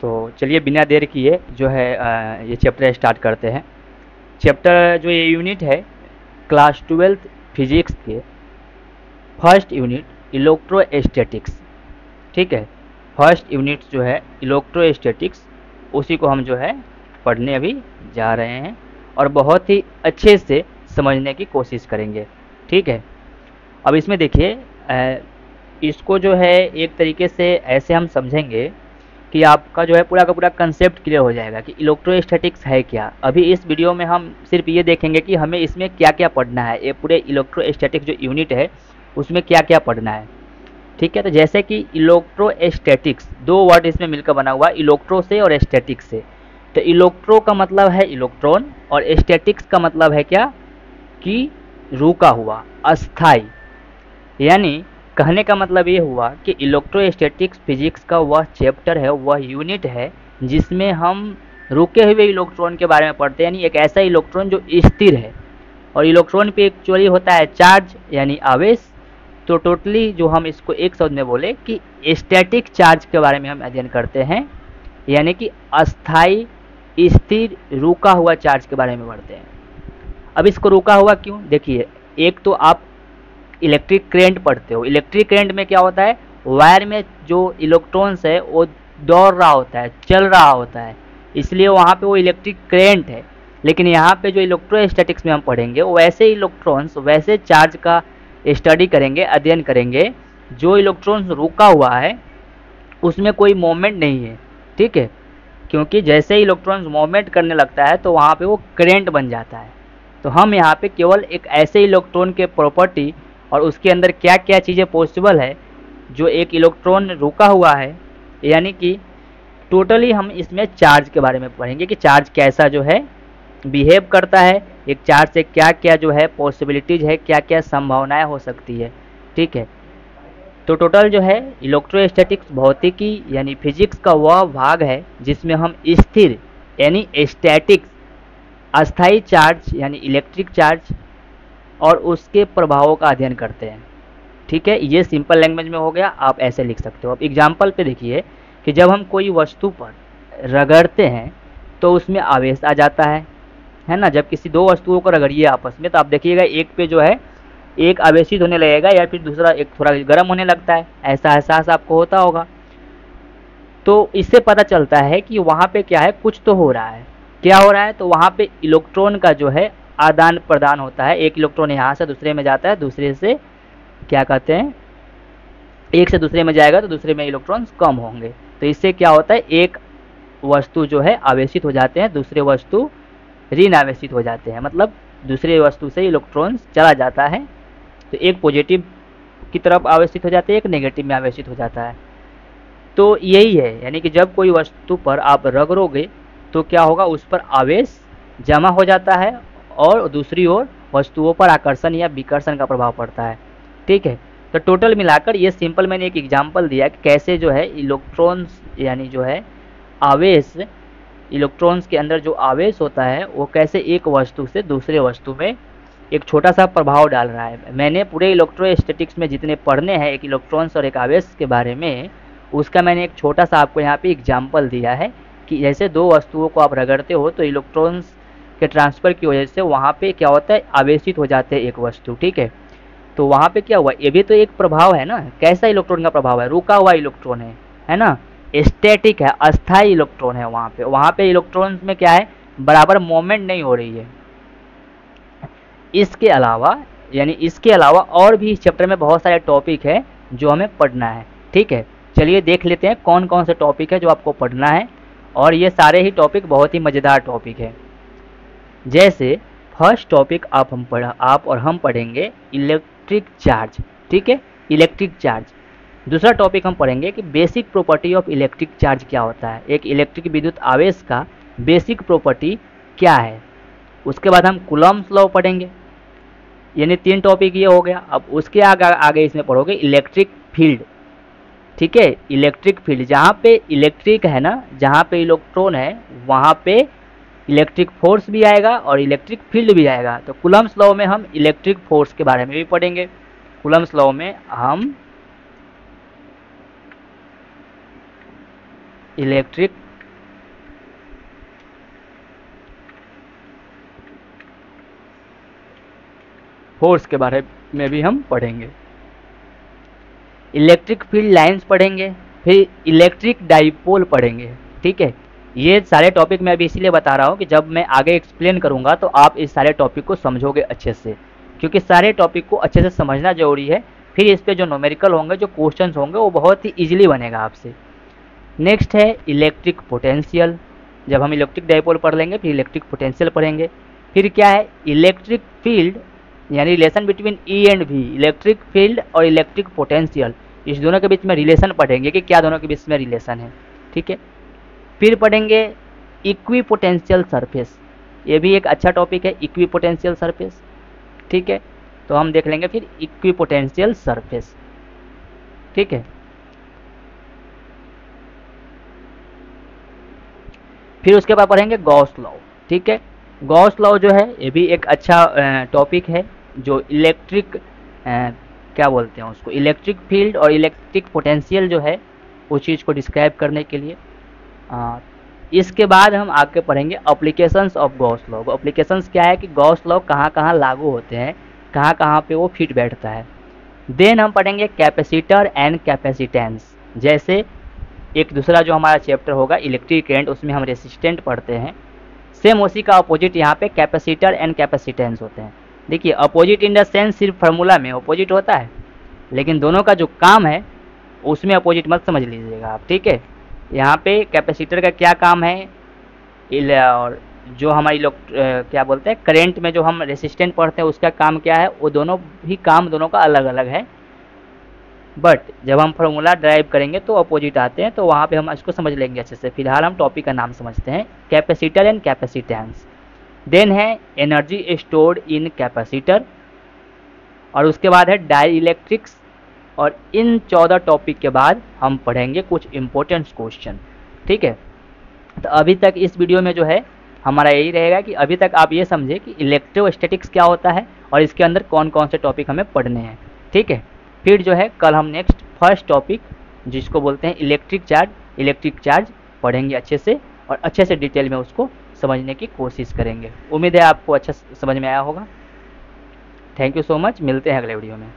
तो चलिए बिना देर किए जो है ये चैप्टर स्टार्ट करते हैं। चैप्टर जो ये यूनिट है क्लास 12th फिजिक्स के फर्स्ट यूनिट इलेक्ट्रोस्टैटिक्स, ठीक है। फर्स्ट यूनिट जो है इलेक्ट्रोस्टैटिक्स, उसी को हम जो है पढ़ने अभी जा रहे हैं और बहुत ही अच्छे से समझने की कोशिश करेंगे, ठीक है। अब इसमें देखिए इसको जो है एक तरीके से ऐसे हम समझेंगे कि आपका जो है पूरा का पूरा कंसेप्ट क्लियर हो जाएगा कि इलेक्ट्रोस्टैटिक्स है क्या। अभी इस वीडियो में हम सिर्फ ये देखेंगे कि हमें इसमें क्या क्या पढ़ना है, ये पूरे इलेक्ट्रोस्टैटिक्स जो यूनिट है उसमें क्या क्या पढ़ना है, ठीक है। तो जैसे कि इलेक्ट्रोस्टैटिक्स, दो वर्ड इसमें मिलकर बना हुआ, इलेक्ट्रो से और स्टैटिक्स से। तो इलेक्ट्रो का मतलब है इलेक्ट्रॉन और स्टैटिक्स का मतलब है क्या कि रुका हुआ, अस्थाई। यानी कहने का मतलब ये हुआ कि इलेक्ट्रोस्टैटिक्स फिजिक्स का वह चैप्टर है, वह यूनिट है जिसमें हम रुके हुए इलेक्ट्रॉन के बारे में पढ़ते हैं। यानी एक ऐसा इलेक्ट्रॉन जो स्थिर है, और इलेक्ट्रॉन पे एक्चुअली होता है चार्ज यानी आवेश। तो टोटली जो हम इसको एक शब्द में बोले कि स्टैटिक चार्ज के बारे में हम अध्ययन करते हैं, यानी कि अस्थाई स्थिर रुका हुआ चार्ज के बारे में पढ़ते हैं। अब इसको रुका हुआ क्यों, देखिए एक तो आप इलेक्ट्रिक करंट पढ़ते हो। इलेक्ट्रिक करंट में क्या होता है, वायर में जो इलेक्ट्रॉन्स है वो दौड़ रहा होता है, चल रहा होता है, इसलिए वहाँ पे वो इलेक्ट्रिक करंट है। लेकिन यहाँ पे जो इलेक्ट्रोस्टैटिक्स में हम पढ़ेंगे वो वैसे इलेक्ट्रॉन्स, वैसे चार्ज का स्टडी करेंगे, अध्ययन करेंगे जो इलेक्ट्रॉन्स रुका हुआ है उसमें कोई मोमेंट नहीं है, ठीक है। क्योंकि जैसे ही इलेक्ट्रॉन्स मोमेंट करने लगता है तो वहाँ पे वो करंट बन जाता है। तो हम यहाँ पे केवल एक ऐसे इलेक्ट्रॉन के प्रॉपर्टी और उसके अंदर क्या क्या चीज़ें पॉसिबल है जो एक इलेक्ट्रॉन रुका हुआ है, यानी कि टोटली हम इसमें चार्ज के बारे में पढ़ेंगे कि चार्ज कैसा जो है बिहेव करता है, एक चार्ज से क्या क्या जो है पॉसिबिलिटीज है, क्या क्या संभावनाएं हो सकती है, ठीक है। तो टोटल जो है इलेक्ट्रोस्टैटिक्स भौतिकी यानी फिजिक्स का वह भाग है जिसमें हम स्थिर यानी स्टैटिक्स, अस्थाई चार्ज यानी इलेक्ट्रिक चार्ज और उसके प्रभावों का अध्ययन करते हैं, ठीक है। ये सिंपल लैंग्वेज में हो गया, आप ऐसे लिख सकते हो। अब एग्जाम्पल पे देखिए कि जब हम कोई वस्तु पर रगड़ते हैं तो उसमें आवेश आ जाता है ना। जब किसी दो वस्तुओं को रगड़िए आपस में तो आप देखिएगा एक पे जो है एक आवेशित होने लगेगा या फिर दूसरा एक थोड़ा गर्म होने लगता है, ऐसा एहसास आपको होता होगा। तो इससे पता चलता है कि वहाँ पे क्या है, कुछ तो हो रहा है। क्या हो रहा है, तो वहाँ पे इलेक्ट्रॉन का जो है आदान प्रदान होता है। एक इलेक्ट्रॉन यहाँ से दूसरे में जाता है, दूसरे से क्या कहते हैं, एक से दूसरे में जाएगा तो दूसरे में इलेक्ट्रॉन्स कम होंगे। तो इससे क्या होता है, एक वस्तु जो है आवेशित हो जाते हैं, दूसरे वस्तु ऋण आवेशित हो जाते हैं, मतलब दूसरे वस्तु से इलेक्ट्रॉन्स चला जाता है। तो एक पॉजिटिव की तरफ आवेशित हो जाते हैं, एक नेगेटिव में आवेशित हो जाता है। तो यही है, यानी कि जब कोई वस्तु पर आप रगड़ोगे तो क्या होगा, उस पर आवेश जमा हो जाता है और दूसरी ओर वस्तुओं पर आकर्षण या विकर्षण का प्रभाव पड़ता है, ठीक है। तो टोटल मिलाकर ये सिंपल मैंने एक एग्जांपल दिया कि कैसे जो है इलेक्ट्रॉन्स यानी जो है आवेश, इलेक्ट्रॉन्स के अंदर जो आवेश होता है वो कैसे एक वस्तु से दूसरे वस्तु में एक छोटा सा प्रभाव डाल रहा है। मैंने पूरे इलेक्ट्रोस्टैटिक्स में जितने पढ़ने हैं एक इलेक्ट्रॉन्स और एक आवेश के बारे में, उसका मैंने एक छोटा सा आपको यहाँ पे एग्जाम्पल दिया है कि जैसे दो वस्तुओं को आप रगड़ते हो तो इलेक्ट्रॉन्स के ट्रांसफ़र की वजह से वहाँ पे क्या होता है, आवेशित हो जाते हैं एक वस्तु, ठीक है। तो वहाँ पे क्या हुआ, ये भी तो एक प्रभाव है ना। कैसा इलेक्ट्रॉन का प्रभाव है, रुका हुआ इलेक्ट्रॉन है ना, स्टैटिक है, अस्थाई इलेक्ट्रॉन है। वहाँ पे इलेक्ट्रॉन्स में क्या है, बराबर मोमेंट नहीं हो रही है। इसके अलावा और भी इस चैप्टर में बहुत सारे टॉपिक है जो हमें पढ़ना है, ठीक है। चलिए देख लेते हैं कौन कौन से टॉपिक है जो आपको पढ़ना है, और ये सारे ही टॉपिक बहुत ही मज़ेदार टॉपिक है। जैसे फर्स्ट टॉपिक आप और हम पढ़ेंगे इलेक्ट्रिक चार्ज, ठीक है, इलेक्ट्रिक चार्ज। दूसरा टॉपिक हम पढ़ेंगे कि basic property of electric charge क्या होता है, एक इलेक्ट्रिक विद्युत आवेश का बेसिक प्रॉपर्टी क्या है। उसके बाद हम कूलम्ब्स लॉ पढ़ेंगे, यानी 3 टॉपिक ये हो गया। अब उसके आगे इसमें पढ़ोगे इलेक्ट्रिक फील्ड, ठीक है, इलेक्ट्रिक फील्ड। जहाँ पे इलेक्ट्रिक है ना, जहाँ पे इलेक्ट्रॉन है वहाँ पे इलेक्ट्रिक फोर्स भी आएगा और इलेक्ट्रिक फील्ड भी आएगा। तो कूलम्ब्स लॉ में हम इलेक्ट्रिक फोर्स के बारे में भी पढ़ेंगे। कूलम्ब्स लॉ में हम इलेक्ट्रिक फोर्स के बारे में भी हम पढ़ेंगे। इलेक्ट्रिक फील्ड लाइंस पढ़ेंगे, फिर इलेक्ट्रिक डाइपोल पढ़ेंगे। ठीक है, ये सारे टॉपिक मैं अभी इसीलिए बता रहा हूँ कि जब मैं आगे एक्सप्लेन करूँगा तो आप इस सारे टॉपिक को समझोगे अच्छे से, क्योंकि सारे टॉपिक को अच्छे से समझना जरूरी है। फिर इस पे जो न्यूमेरिकल होंगे, जो क्वेश्चंस होंगे, वो बहुत ही ईजिली बनेगा आपसे। नेक्स्ट है इलेक्ट्रिक पोटेंशियल। जब हम इलेक्ट्रिक डाइपोल पढ़ लेंगे फिर इलेक्ट्रिक पोटेंशियल पढ़ेंगे। फिर क्या है इलेक्ट्रिक फील्ड, यानी relation between E and V. Electric field और इलेक्ट्रिक पोटेंशियल, इस दोनों के बीच में रिलेशन पढ़ेंगे कि क्या दोनों के बीच में रिलेशन है। ठीक है, फिर पढ़ेंगे इक्वी पोटेंशियल सरफेस। ये भी एक अच्छा टॉपिक है, इक्वी पोटेंशियल सरफेस। ठीक है, तो हम देख लेंगे फिर इक्वी पोटेंशियल सरफेस। ठीक है, फिर उसके बाद पढ़ेंगे गॉस लॉ। ठीक है, गॉस लॉ जो है ये भी एक अच्छा टॉपिक है, जो इलेक्ट्रिक क्या बोलते हैं उसको, इलेक्ट्रिक फील्ड और इलेक्ट्रिक पोटेंशियल जो है उस चीज़ को डिस्क्राइब करने के लिए। इसके बाद हम आगे पढ़ेंगे applications of Gauss law. Applications क्या है कि गॉस लॉ कहाँ कहाँ लागू होते हैं, कहाँ कहाँ पे वो फिट बैठता है। देन हम पढ़ेंगे कैपेसिटर एंड कैपेसिटेंस। जैसे एक दूसरा जो हमारा चैप्टर होगा इलेक्ट्रिक करंट, उसमें हम रेसिस्टेंट पढ़ते हैं। सेम उसी का अपोजिट यहाँ पे कैपेसिटर एंड कैपेसिटेंस होते हैं। देखिए अपोजिट इन द सेंस सिर्फ फार्मूला में अपोजिट होता है, लेकिन दोनों का जो काम है उसमें अपोजिट मत समझ लीजिएगा आप। ठीक है, यहाँ पे कैपेसिटर का क्या काम है, और जो हमारी लोग क्या बोलते हैं करंट में जो हम रेसिस्टेंट पढ़ते हैं उसका काम क्या है, वो दोनों भी काम दोनों का अलग अलग है। बट जब हम फार्मूला ड्राइव करेंगे तो अपोजिट आते हैं, तो वहाँ पे हम इसको समझ लेंगे अच्छे से। फिलहाल हम टॉपिक का नाम समझते हैं, कैपेसिटर एंड कैपेसिटेंस। देन है एनर्जी स्टोर्ड इन कैपेसिटर, और उसके बाद है डाई इलेक्ट्रिक्स। और इन 14 टॉपिक के बाद हम पढ़ेंगे कुछ इंपॉर्टेंट क्वेश्चन। ठीक है, तो अभी तक इस वीडियो में जो है हमारा यही रहेगा कि अभी तक आप ये समझे कि इलेक्ट्रोस्टैटिक्स क्या होता है और इसके अंदर कौन कौन से टॉपिक हमें पढ़ने हैं। ठीक है, फिर जो है कल हम नेक्स्ट फर्स्ट टॉपिक जिसको बोलते हैं इलेक्ट्रिक चार्ज पढ़ेंगे अच्छे से, और अच्छे से डिटेल में उसको समझने की कोशिश करेंगे। उम्मीद है आपको अच्छा समझ में आया होगा। थैंक यू सो मच, मिलते हैं अगले वीडियो में।